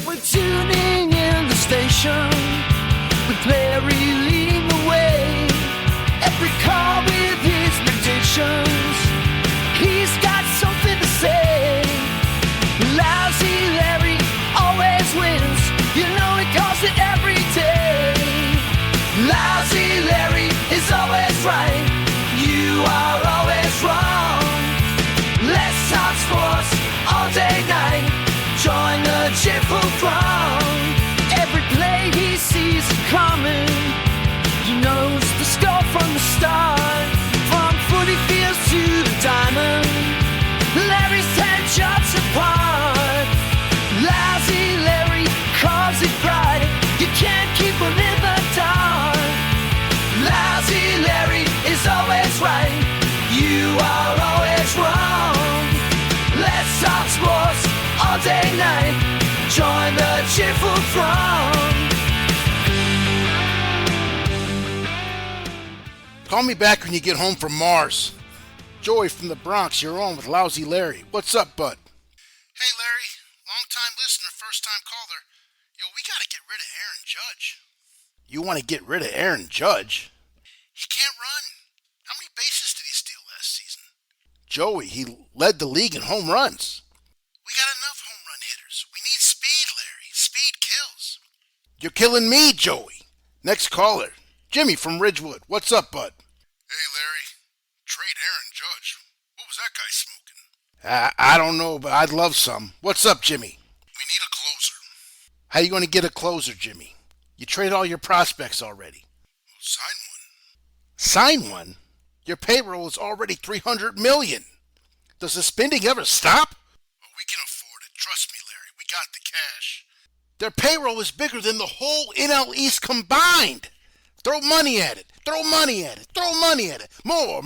we're tuning in the station with Larry leading the way. Every call with his predictions, he's got something to say. Lousy Larry always wins, you know he calls it every day. Lousy Larry is always right, you are always wrong. Let's talk sports all day night, join the cheerful throng. Every play he sees coming, he knows the score from the start. From footy fields to the diamond, Larry's 10 shots apart. Lousy Larry calls it right, you can't keep him in the dark. Lousy Larry is always right, you are always wrong. Let's talk sports all day night, join the cheerful throng. Call me back when you get home from Mars. Joey from the Bronx, you're on with Lousy Larry. What's up, bud? Hey, Larry. Long-time listener, first-time caller. Yo, we gotta get rid of Aaron Judge. You want to get rid of Aaron Judge? He can't run. How many bases did he steal last season? Joey, he led the league in home runs. We got enough home run hitters. We need speed, Larry. Speed kills. You're killing me, Joey. Next caller, Jimmy from Ridgewood. What's up, bud? Hey, Larry. Trade Aaron Judge. What was that guy smoking? I don't know, but I'd love some. What's up, Jimmy? We need a closer. How you going to get a closer, Jimmy? You trade all your prospects already. Well, sign one. Sign one? Your payroll is already $300 million. Does the spending ever stop? Oh, we can afford it. Trust me, Larry. We got the cash. Their payroll is bigger than the whole NL East combined. Throw money at it. Throw money at it. Throw money at it. More.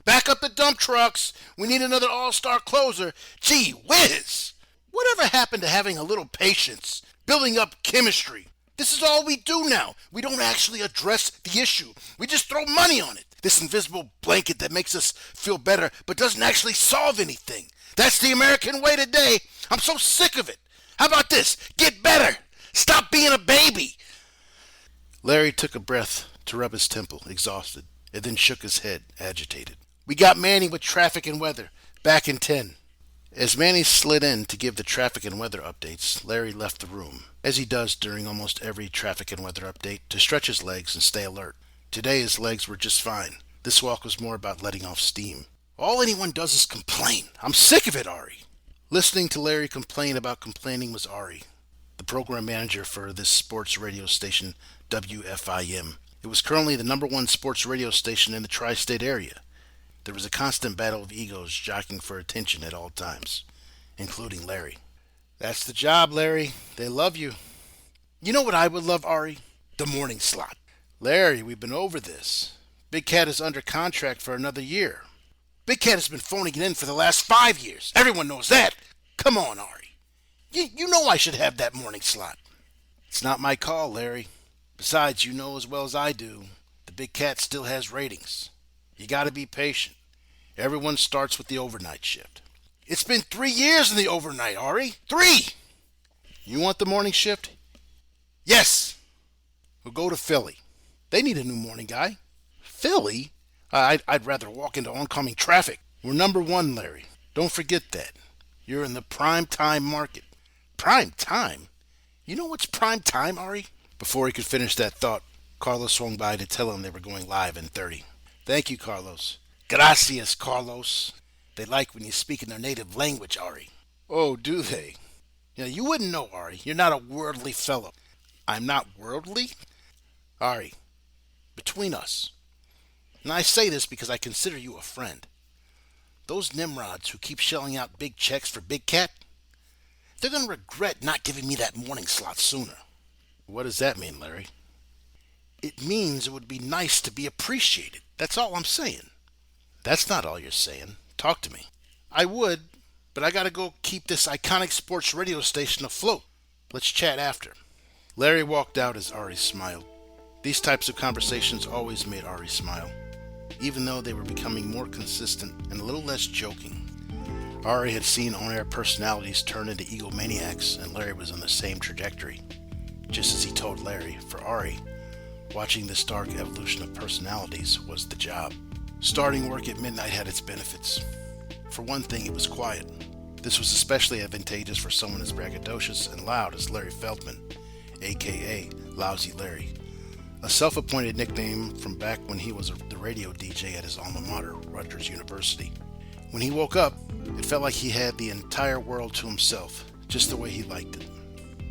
Back up the dump trucks. We need another all-star closer. Gee whiz. Whatever happened to having a little patience? Building up chemistry? This is all we do now. We don't actually address the issue. We just throw money on it. This invisible blanket that makes us feel better but doesn't actually solve anything. That's the American way today. I'm so sick of it. How about this? Get better. Stop being a baby. Larry took a breath to rub his temple, exhausted, and then shook his head, agitated. We got Manny with traffic and weather, back in 10. As Manny slid in to give the traffic and weather updates, Larry left the room, as he does during almost every traffic and weather update, to stretch his legs and stay alert. Today his legs were just fine. This walk was more about letting off steam. All anyone does is complain. I'm sick of it, Ari. Listening to Larry complain about complaining was Ari, the program manager for this sports radio station, WFIM. It was currently the #1 sports radio station in the tri-state area. There was a constant battle of egos jockeying for attention at all times, including Larry. That's the job, Larry. They love you. You know what I would love, Ari? The morning slot. Larry, we've been over this. Big Cat is under contract for another year. Big Cat has been phoning it in for the last 5 years. Everyone knows that. Come on, Ari. You know I should have that morning slot. It's not my call, Larry. Besides, you know as well as I do, the Big Cat still has ratings. You gotta be patient. Everyone starts with the overnight shift. It's been 3 years in the overnight, Ari. 3! You want the morning shift? Yes. We'll go to Philly. They need a new morning guy. Philly? I'd rather walk into oncoming traffic. We're #1, Larry. Don't forget that. You're in the prime time market. Prime time? You know what's prime time, Ari? Before he could finish that thought, Carlos swung by to tell him they were going live in 30. Thank you, Carlos. Gracias, Carlos. They like when you speak in their native language, Ari. Oh, do they? You wouldn't know, Ari. You're not a worldly fellow. I'm not worldly? Ari, between us, and I say this because I consider you a friend, those Nimrods who keep shelling out big checks for Big Cat, they're going to regret not giving me that morning slot sooner. What does that mean, Larry? It means it would be nice to be appreciated. That's all I'm saying. That's not all you're saying. Talk to me. I would, but I gotta go keep this iconic sports radio station afloat. Let's chat after. Larry walked out as Ari smiled. These types of conversations always made Ari smile, even though they were becoming more consistent and a little less joking. Ari had seen on-air personalities turn into egomaniacs, and Larry was on the same trajectory. Just as he told Larry, for Ari, watching this dark evolution of personalities was the job. Starting work at midnight had its benefits. For one thing, it was quiet. This was especially advantageous for someone as braggadocious and loud as Larry Feldman, aka Lousy Larry, a self-appointed nickname from back when he was the radio DJ at his alma mater, Rutgers University. When he woke up, it felt like he had the entire world to himself, just the way he liked it.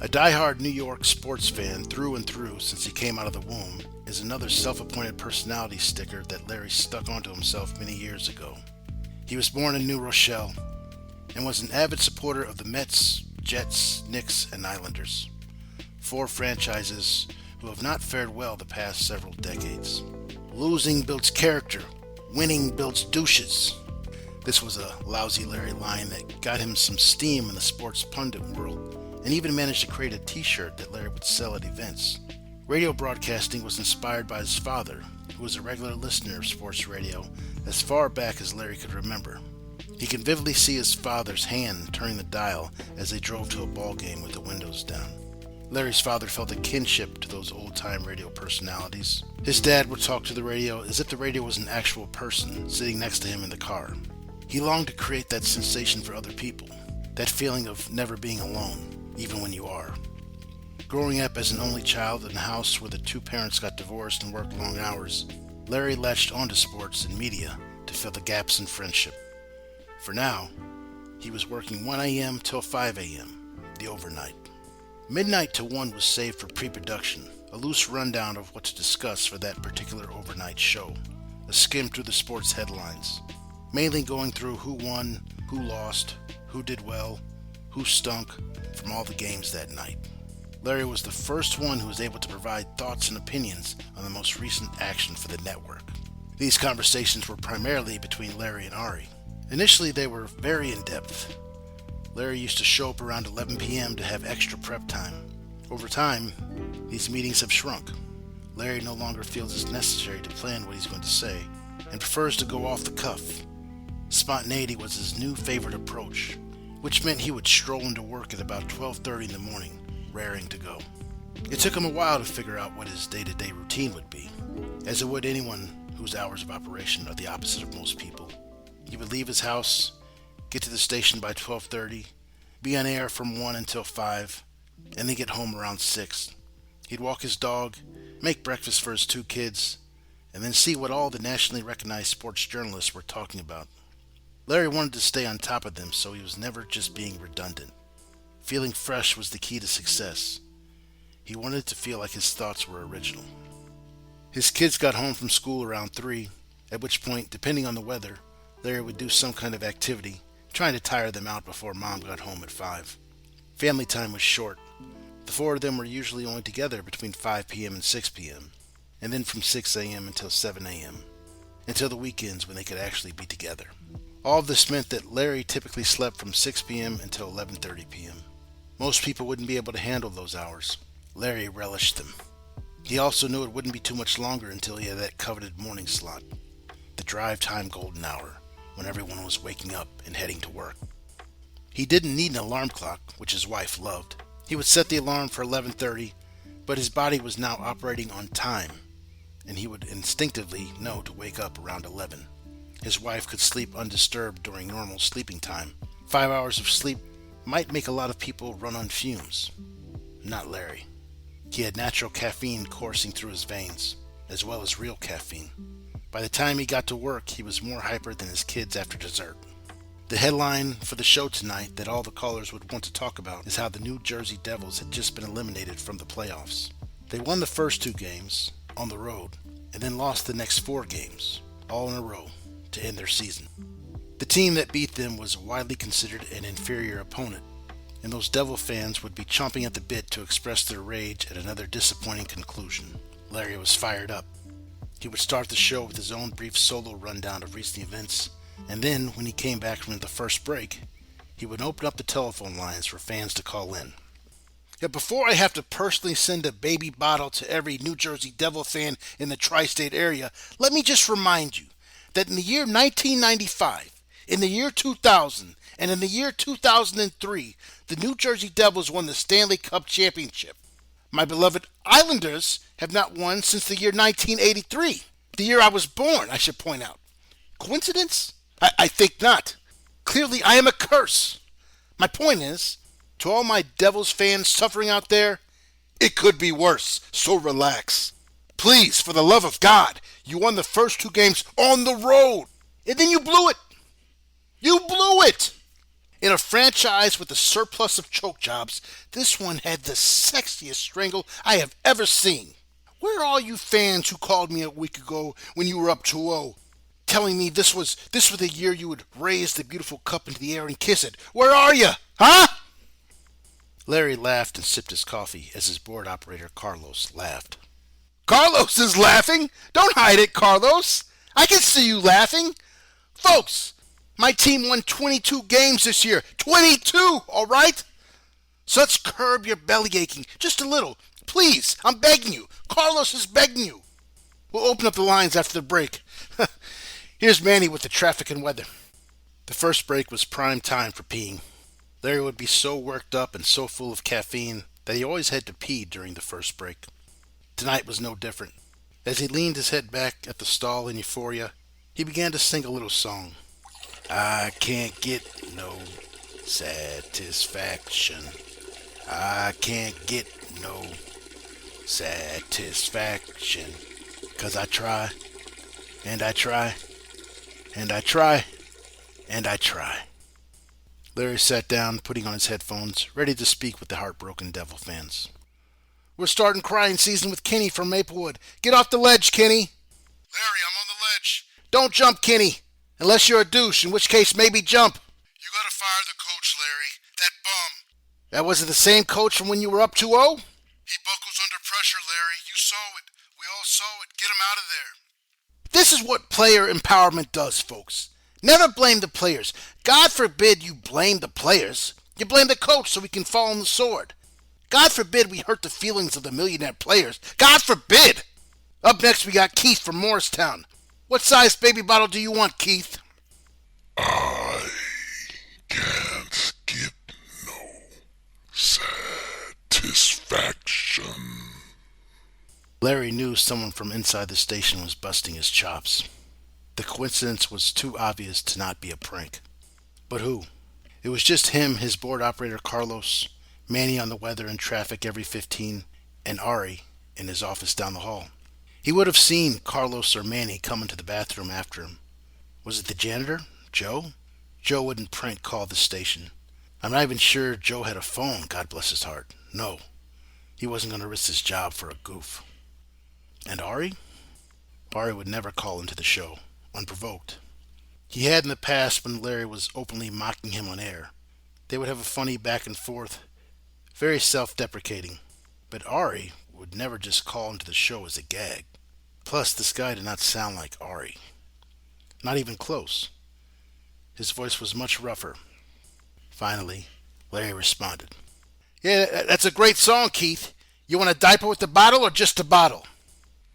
A die-hard New York sports fan through and through since he came out of the womb is another self-appointed personality sticker that Larry stuck onto himself many years ago. He was born in New Rochelle and was an avid supporter of the Mets, Jets, Knicks, and Islanders, 4 franchises who have not fared well the past several decades. Losing builds character, winning builds douches. This was a Lousy Larry line that got him some steam in the sports pundit world, and even managed to create a t-shirt that Larry would sell at events. Radio broadcasting was inspired by his father, who was a regular listener of sports radio as far back as Larry could remember. He can vividly see his father's hand turning the dial as they drove to a ball game with the windows down. Larry's father felt a kinship to those old-time radio personalities. His dad would talk to the radio as if the radio was an actual person sitting next to him in the car. He longed to create that sensation for other people, that feeling of never being alone, even when you are. Growing up as an only child in a house where the 2 parents got divorced and worked long hours, Larry latched onto sports and media to fill the gaps in friendship. For now, he was working 1 a.m. till 5 a.m., the overnight. Midnight to 1 was saved for pre-production, a loose rundown of what to discuss for that particular overnight show, a skim through the sports headlines, mainly going through who won, who lost, who did well, who stunk from all the games that night. Larry was the first one who was able to provide thoughts and opinions on the most recent action for the network. These conversations were primarily between Larry and Ari. Initially, they were very in-depth. Larry used to show up around 11 p.m. to have extra prep time. Over time, these meetings have shrunk. Larry no longer feels it's necessary to plan what he's going to say and prefers to go off the cuff. Spontaneity was his new favorite approach, which meant he would stroll into work at about 12:30 in the morning, raring to go. It took him a while to figure out what his day-to-day routine would be, as it would anyone whose hours of operation are the opposite of most people. He would leave his house, get to the station by 12:30, be on air from 1 until 5, and then get home around 6. He'd walk his dog, make breakfast for his 2 kids, and then see what all the nationally recognized sports journalists were talking about. Larry wanted to stay on top of them, so he was never just being redundant. Feeling fresh was the key to success. He wanted to feel like his thoughts were original. His kids got home from school around 3, at which point, depending on the weather, Larry would do some kind of activity, trying to tire them out before Mom got home at 5. Family time was short. The 4 of them were usually only together between 5 p.m. and 6 p.m., and then from 6 a.m. until 7 a.m., until the weekends when they could actually be together. All of this meant that Larry typically slept from 6 p.m. until 11:30 p.m. Most people wouldn't be able to handle those hours. Larry relished them. He also knew it wouldn't be too much longer until he had that coveted morning slot, the drive time golden hour, when everyone was waking up and heading to work. He didn't need an alarm clock, which his wife loved. He would set the alarm for 11:30, but his body was now operating on time, and he would instinctively know to wake up around 11. His wife could sleep undisturbed during normal sleeping time. 5 hours of sleep might make a lot of people run on fumes. Not Larry. He had natural caffeine coursing through his veins, as well as real caffeine. By the time he got to work, he was more hyper than his kids after dessert. The headline for the show tonight that all the callers would want to talk about is how the New Jersey Devils had just been eliminated from the playoffs. They won the first 2 games on the road, and then lost the next 4 games, all in a row, to end their season. The team that beat them was widely considered an inferior opponent, and those Devil fans would be chomping at the bit to express their rage at another disappointing conclusion. Larry was fired up. He would start the show with his own brief solo rundown of recent events, and then, when he came back from the first break, he would open up the telephone lines for fans to call in. Yet before I have to personally send a baby bottle to every New Jersey Devil fan in the tri-state area, let me just remind you that in the year 1995, In the year 2000 and in the year 2003, the New Jersey Devils won the Stanley Cup Championship. My beloved Islanders have not won since the year 1983, the year I was born, I should point out. Coincidence? I think not. Clearly, I am a curse. My point is, to all my Devils fans suffering out there, it could be worse, so relax. Please, for the love of God, you won the first 2 games on the road, and then you blew it. You blew it! In a franchise with a surplus of choke jobs, this one had the sexiest strangle I have ever seen. Where are all you fans who called me a week ago when you were up 2-0, telling me this was the year you would raise the beautiful cup into the air and kiss it? Where are you? Huh? Larry laughed and sipped his coffee as his board operator Carlos laughed. Carlos is laughing? Don't hide it, Carlos. I can see you laughing. Folks, my team won 22 games this year. 22, all right? So let's curb your belly aching just a little. Please, I'm begging you. Carlos is begging you. We'll open up the lines after the break. Here's Manny with the traffic and weather. The first break was prime time for peeing. Larry would be so worked up and so full of caffeine that he always had to pee during the first break. Tonight was no different. As he leaned his head back at the stall in euphoria, he began to sing a little song. I can't get no satisfaction. I can't get no satisfaction. 'Cause I try, and I try, and I try, and I try. Larry sat down, putting on his headphones, ready to speak with the heartbroken Devil fans. We're starting crying season with Kenny from Maplewood. Get off the ledge, Kenny. Larry, I'm on the ledge. Don't jump, Kenny. Unless you're a douche, in which case maybe jump. You gotta fire the coach, Larry. That bum. That wasn't the same coach from when you were up 2-0? He buckles under pressure, Larry. You saw it. We all saw it. Get him out of there. This is what player empowerment does, folks. Never blame the players. God forbid you blame the players. You blame the coach so he can fall on the sword. God forbid we hurt the feelings of the millionaire players. God forbid! Up next we got Keith from Morristown. What size baby bottle do you want, Keith? I can't get no satisfaction. Larry knew someone from inside the station was busting his chops. The coincidence was too obvious to not be a prank. But who? It was just him, his board operator Carlos, Manny on the weather and traffic every 15, and Ari in his office down the hall. He would have seen Carlos or Manny come into the bathroom after him. Was it the janitor? Joe? Joe wouldn't prank call the station. I'm not even sure Joe had a phone, God bless his heart. No, he wasn't going to risk his job for a goof. And Ari? Ari would never call into the show, unprovoked. He had in the past when Larry was openly mocking him on air. They would have a funny back and forth, very self-deprecating. But Ari would never just call into the show as a gag. Plus, this guy did not sound like Ari. Not even close. His voice was much rougher. Finally, Larry responded. Yeah, that's a great song, Keith. You want a diaper with the bottle or just a bottle?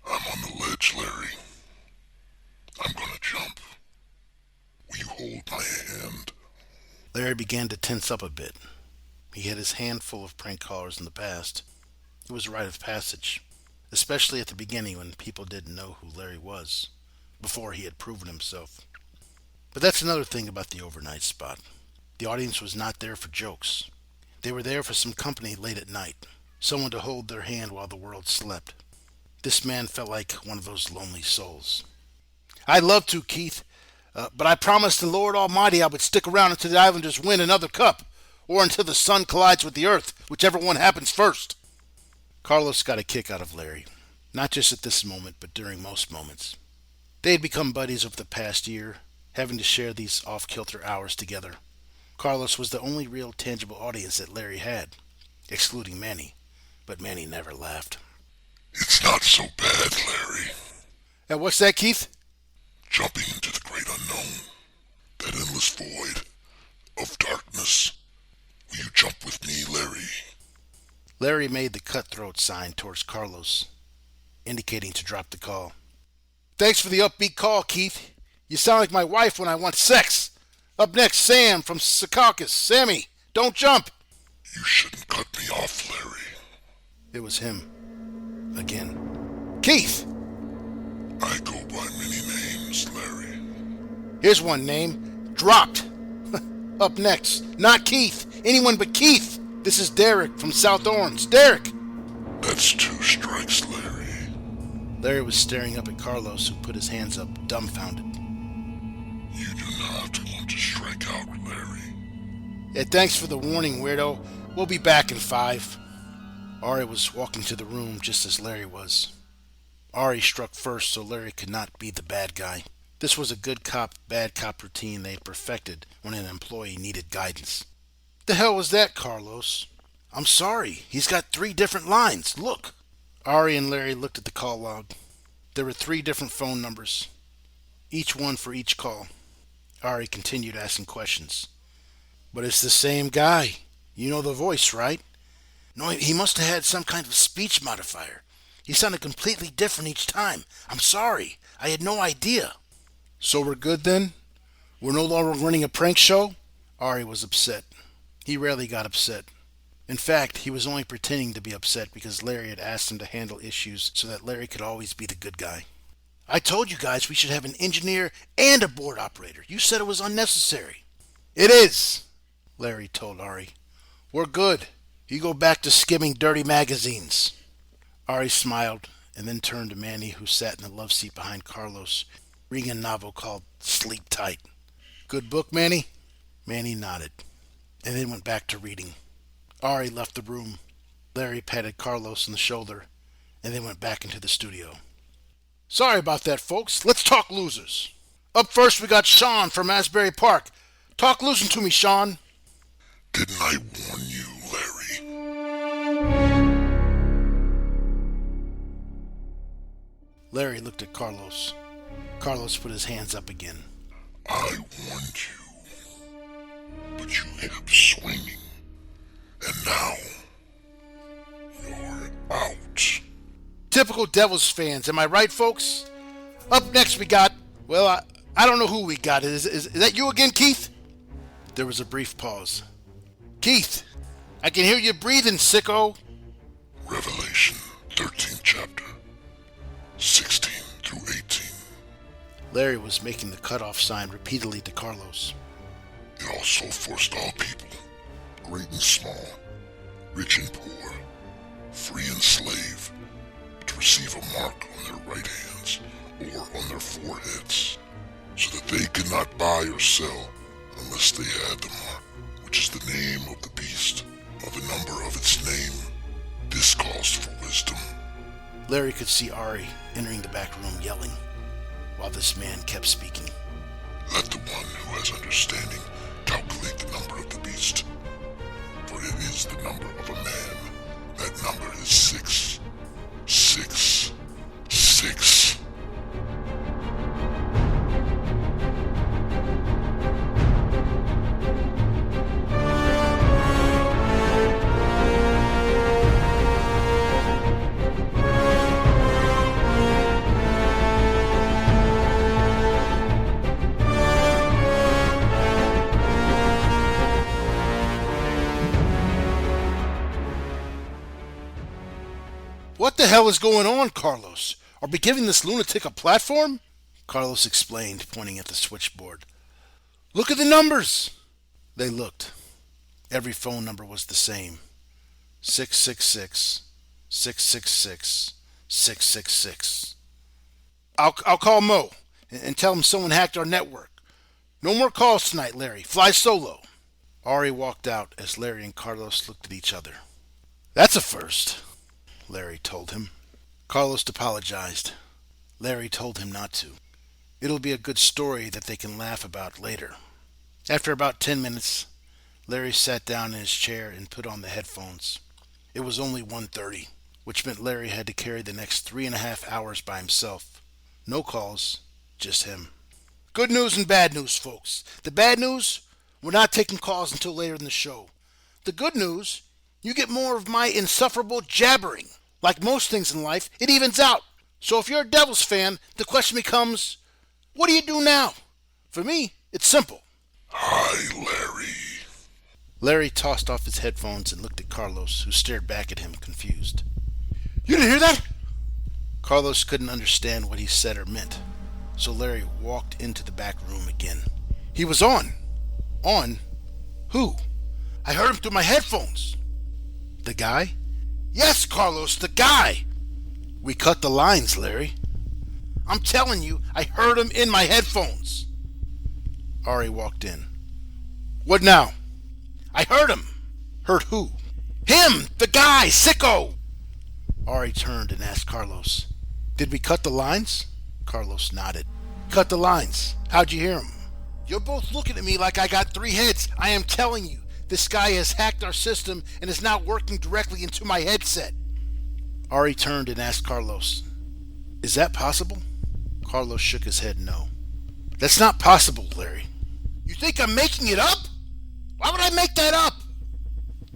I'm on the ledge, Larry. I'm gonna jump. Will you hold my hand? Larry began to tense up a bit. He had his hand full of prank callers in the past. It was a rite of passage, especially at the beginning when people didn't know who Larry was, before he had proven himself. But that's another thing about the overnight spot. The audience was not there for jokes. They were there for some company late at night, someone to hold their hand while the world slept. This man felt like one of those lonely souls. I'd love to, Keith, but I promised the Lord Almighty I would stick around until the Islanders win another cup, or until the sun collides with the earth, whichever one happens first. Carlos got a kick out of Larry, not just at this moment, but during most moments. They had become buddies over the past year, having to share these off-kilter hours together. Carlos was the only real tangible audience that Larry had, excluding Manny, but Manny never laughed. It's not so bad, Larry. And what's that, Keith? Jumping into the great unknown, that endless void of darkness. Will you jump with me, Larry? Larry made the cutthroat sign towards Carlos, indicating to drop the call. Thanks for the upbeat call, Keith. You sound like my wife when I want sex. Up next, Sam from Secaucus. Sammy, don't jump. You shouldn't cut me off, Larry. It was him. Again. Keith! I go by many names, Larry. Here's one name. Dropped. Up next, not Keith. Anyone but Keith. This is Derek from South Orange. Derek! That's 2 strikes, Larry. Larry was staring up at Carlos, who put his hands up, dumbfounded. You do not want to strike out, Larry. Yeah, thanks for the warning, weirdo. We'll be back in 5. Ari was walking to the room just as Larry was. Ari struck first so Larry could not be the bad guy. This was a good cop, bad cop routine they had perfected when an employee needed guidance. The hell was that, Carlos? I'm sorry. He's got 3 different lines. Look. Ari and Larry looked at the call log. There were 3 different phone numbers, each one for each call. Ari continued asking questions. But it's the same guy. You know the voice, right? No, he must have had some kind of speech modifier. He sounded completely different each time. I'm sorry. I had no idea. So we're good then? We're no longer running a prank show? Ari was upset. He rarely got upset. In fact, he was only pretending to be upset because Larry had asked him to handle issues so that Larry could always be the good guy. I told you guys we should have an engineer and a board operator. You said it was unnecessary. It is, Larry told Ari. We're good. You go back to skimming dirty magazines. Ari smiled and then turned to Manny, who sat in the love seat behind Carlos, reading a novel called Sleep Tight. Good book, Manny? Manny nodded and then went back to reading. Ari left the room. Larry patted Carlos on the shoulder and then went back into the studio. Sorry about that, folks. Let's talk losers. Up first, we got Sean from Asbury Park. Talk losing to me, Sean. Didn't I warn you, Larry? Larry looked at Carlos. Carlos put his hands up again. I warned you, but you kept swinging. And now, you're out. Typical Devils fans, am I right, folks? Up next we got, well, I don't know who we got. Is that you again, Keith? There was a brief pause. Keith, I can hear you breathing, sicko. Revelation, 13th chapter, 16 through 18. Larry was making the cutoff sign repeatedly to Carlos. It also forced all people, great and small, rich and poor, free and slave, to receive a mark on their right hands or on their foreheads, so that they could not buy or sell unless they had the mark, which is the name of the beast, or the number of its name. This calls for wisdom. Larry could see Ari entering the back room yelling, while this man kept speaking. Let the one who has understanding calculate the number of the beast, for it is the number of a man. That number is 6. 6. 6. What the hell is going on, Carlos? Are we giving this lunatic a platform? Carlos explained, pointing at the switchboard. Look at the numbers! They looked. Every phone number was the same. 666, 666, 666. I'll call Mo and tell him someone hacked our network. No more calls tonight, Larry. Fly solo. Ari walked out as Larry and Carlos looked at each other. That's a first, Larry told him. Carlos apologized. Larry told him not to. It'll be a good story that they can laugh about later. After about 10 minutes, Larry sat down in his chair and put on the headphones. It was only 1:30, which meant Larry had to carry the next 3.5 hours by himself. No calls, just him. Good news and bad news, folks. The bad news, we're not taking calls until later in the show. The good news, you get more of my insufferable jabbering. Like most things in life, it evens out. So if you're a Devils fan, the question becomes, what do you do now? For me, it's simple. Hi, Larry. Larry tossed off his headphones and looked at Carlos, who stared back at him confused. You didn't hear that? Carlos couldn't understand what he said or meant, so Larry walked into the back room again. He was on. On? Who? I heard him through my headphones. The guy? Yes, Carlos, the guy. We cut the lines, Larry. I'm telling you, I heard him in my headphones. Ari walked in. What now? I heard him. Heard who? Him, the guy, sicko. Ari turned and asked Carlos, did we cut the lines? Carlos nodded. Cut the lines. How'd you hear him? You're both looking at me like I got 3 heads. I am telling you, this guy has hacked our system and is now working directly into my headset. Ari turned and asked Carlos, is that possible? Carlos shook his head no. That's not possible, Larry. You think I'm making it up? Why would I make that up?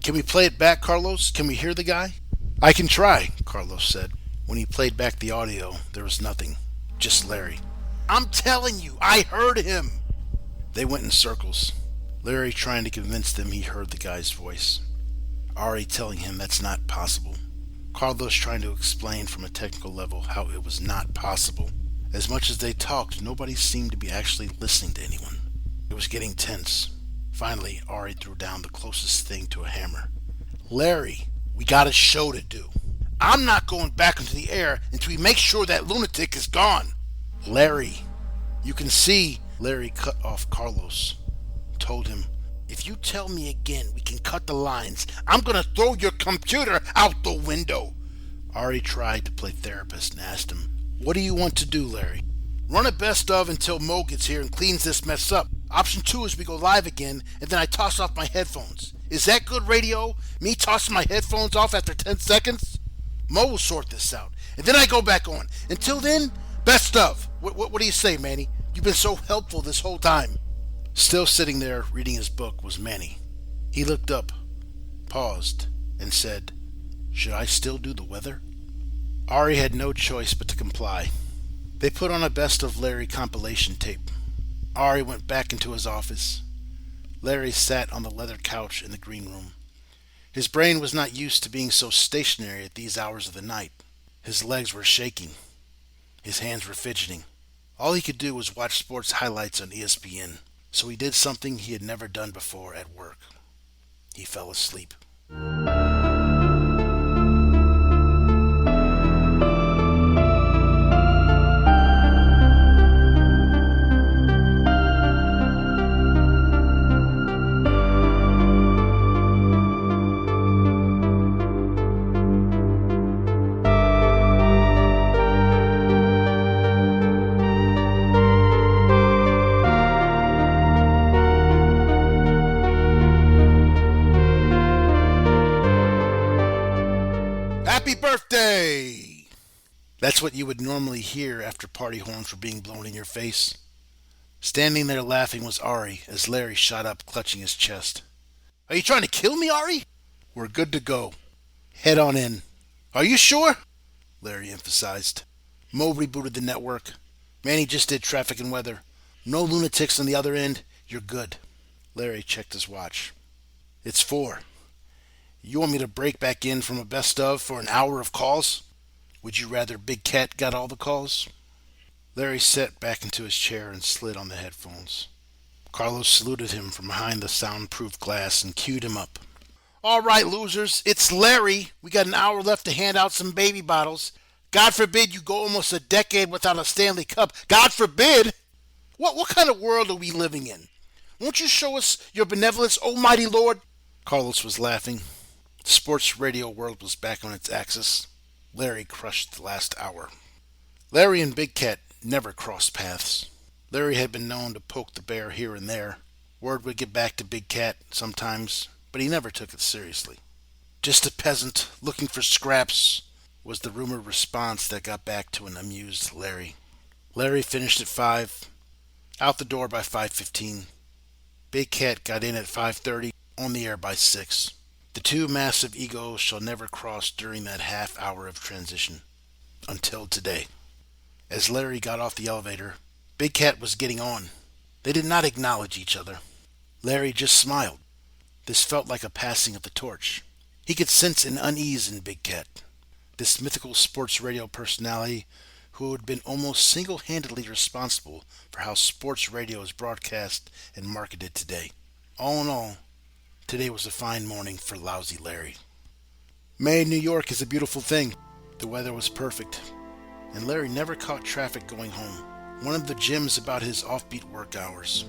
Can we play it back, Carlos? Can we hear the guy? I can try, Carlos said. When he played back the audio, there was nothing. Just Larry. I'm telling you, I heard him. They went in circles. Larry trying to convince them he heard the guy's voice. Ari telling him that's not possible. Carlos trying to explain from a technical level how it was not possible. As much as they talked, nobody seemed to be actually listening to anyone. It was getting tense. Finally, Ari threw down the closest thing to a hammer. Larry, we got a show to do. I'm not going back into the air until we make sure that lunatic is gone. Larry, you can see. Larry cut off Carlos. Told him, if you tell me again we can cut the lines, I'm going to throw your computer out the window. Ari tried to play therapist and asked him, what do you want to do, Larry? Run a best of until Mo gets here and cleans this mess up. Option 2 is we go live again, and then I toss off my headphones. Is that good radio? Me tossing my headphones off after 10 seconds? Mo will sort this out, and then I go back on. Until then, best of. What do you say, Manny? You've been so helpful this whole time. Still sitting there reading his book was Manny. He looked up, paused, and said, should I still do the weather? Ari had no choice but to comply. They put on a best of Larry compilation tape. Ari went back into his office. Larry sat on the leather couch in the green room. His brain was not used to being so stationary at these hours of the night. His legs were shaking. His hands were fidgeting. All he could do was watch sports highlights on ESPN, so he did something he had never done before at work. He fell asleep. Happy birthday! That's what you would normally hear after party horns were being blown in your face. Standing there laughing was Ari as Larry shot up, clutching his chest. Are you trying to kill me, Ari? We're good to go. Head on in. Are you sure? Larry emphasized. Mo rebooted the network. Manny just did traffic and weather. No lunatics on the other end. You're good. Larry checked his watch. It's 4. You want me to break back in from a best of for an hour of calls? Would you rather Big Cat got all the calls? Larry sat back into his chair and slid on the headphones. Carlos saluted him from behind the soundproof glass and queued him up. All right, losers, it's Larry. We got an hour left to hand out some baby bottles. God forbid you go almost a decade without a Stanley Cup. God forbid! What kind of world are we living in? Won't you show us your benevolence, almighty Lord? Carlos was laughing. The sports radio world was back on its axis. Larry crushed the last hour. Larry and Big Cat never crossed paths. Larry had been known to poke the bear here and there. Word would get back to Big Cat sometimes, but he never took it seriously. Just a peasant looking for scraps was the rumored response that got back to an amused Larry. Larry finished at 5, out the door by 5:15. Big Cat got in at 5:30, on the air by 6. The two massive egos shall never cross during that half hour of transition. Until today. As Larry got off the elevator, Big Cat was getting on. They did not acknowledge each other. Larry just smiled. This felt like a passing of the torch. He could sense an unease in Big Cat, this mythical sports radio personality who had been almost single-handedly responsible for how sports radio is broadcast and marketed today. All in all, today was a fine morning for lousy Larry. May in New York is a beautiful thing. The weather was perfect, and Larry never caught traffic going home. One of the gems about his offbeat work hours.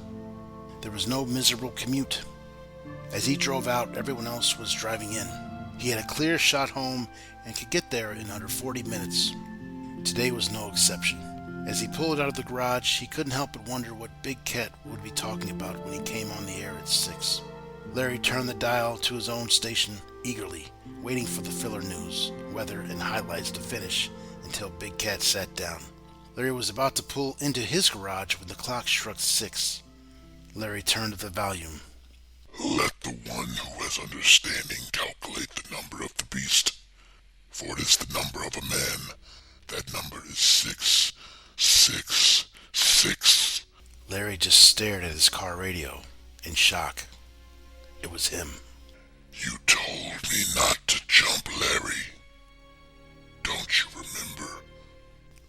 There was no miserable commute. As he drove out, everyone else was driving in. He had a clear shot home and could get there in under 40 minutes. Today was no exception. As he pulled out of the garage, he couldn't help but wonder what Big Cat would be talking about when he came on the air at 6. Larry turned the dial to his own station eagerly, waiting for the filler news, weather, and highlights to finish until Big Cat sat down. Larry was about to pull into his garage when the clock struck 6. Larry turned to the volume. Let the one who has understanding calculate the number of the beast, for it is the number of a man. That number is 666. Larry just stared at his car radio in shock. It was him. You told me not to jump, Larry. Don't you remember?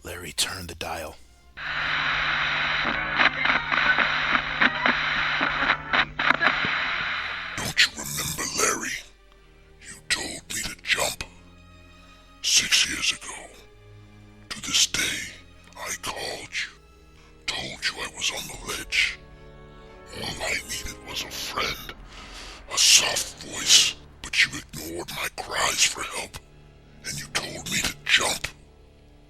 Larry turned the dial. Don't you remember, Larry? You told me to jump. 6 years ago. To this day, I called you. Told you I was on the ledge. All I needed was a friend. A soft voice. But you ignored my cries for help. And you told me to jump.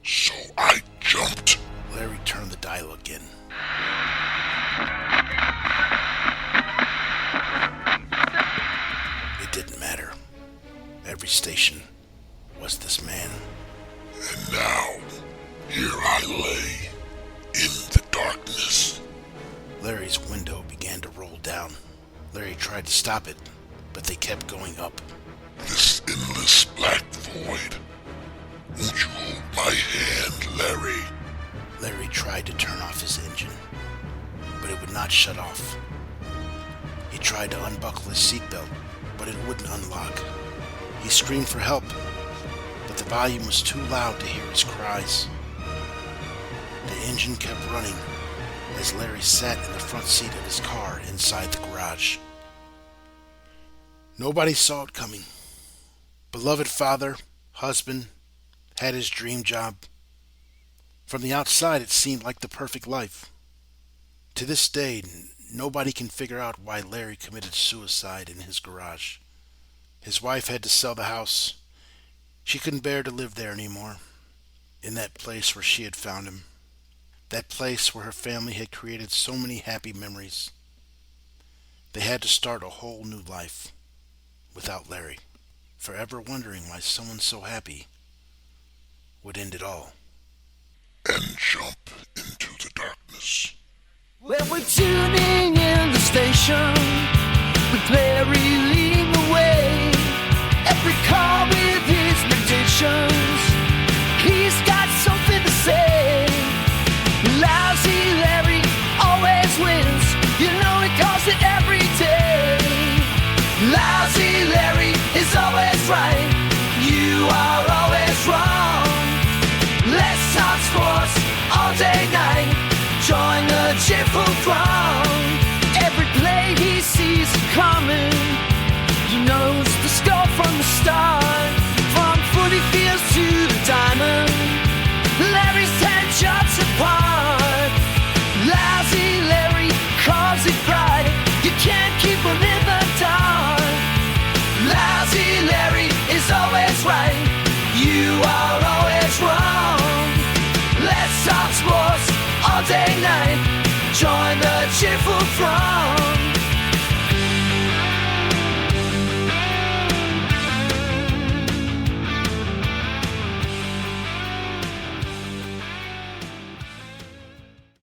So I jumped. Larry turned the dial again. It didn't matter. Every station was this man. And now, here I lay, in the darkness. Larry's window began to roll down. Larry tried to stop it, but they kept going up. This endless black void. Won't you hold my hand, Larry? Larry tried to turn off his engine, but it would not shut off. He tried to unbuckle his seatbelt, but it wouldn't unlock. He screamed for help, but the volume was too loud to hear his cries. The engine kept running as Larry sat in the front seat of his car inside the garage. Nobody saw it coming. Beloved father, husband, had his dream job. From the outside, it seemed like the perfect life. To this day, nobody can figure out why Larry committed suicide in his garage. His wife had to sell the house. She couldn't bear to live there anymore, in that place where she had found him. That place where her family had created so many happy memories. They had to start a whole new life without Larry, forever wondering why someone so happy would end it all. And jump into the darkness. Well, we're tuning in the station with Larry leading the way. Every call with his predictions, he's got something to say. Lousy Larry always wins, you know he calls it every day. Lousy Larry is always right, you are always wrong. Let's talk sports all day night, join the cheerful throng. Every play he sees coming, he knows the score from the start. From footy fields to the diamond, Larry's 10 shots apart. Lousy Larry calls it pride, you can't keep him in the dark. Lousy Larry is always right, you are always wrong. Let's talk sports all day night, join the cheerful throng.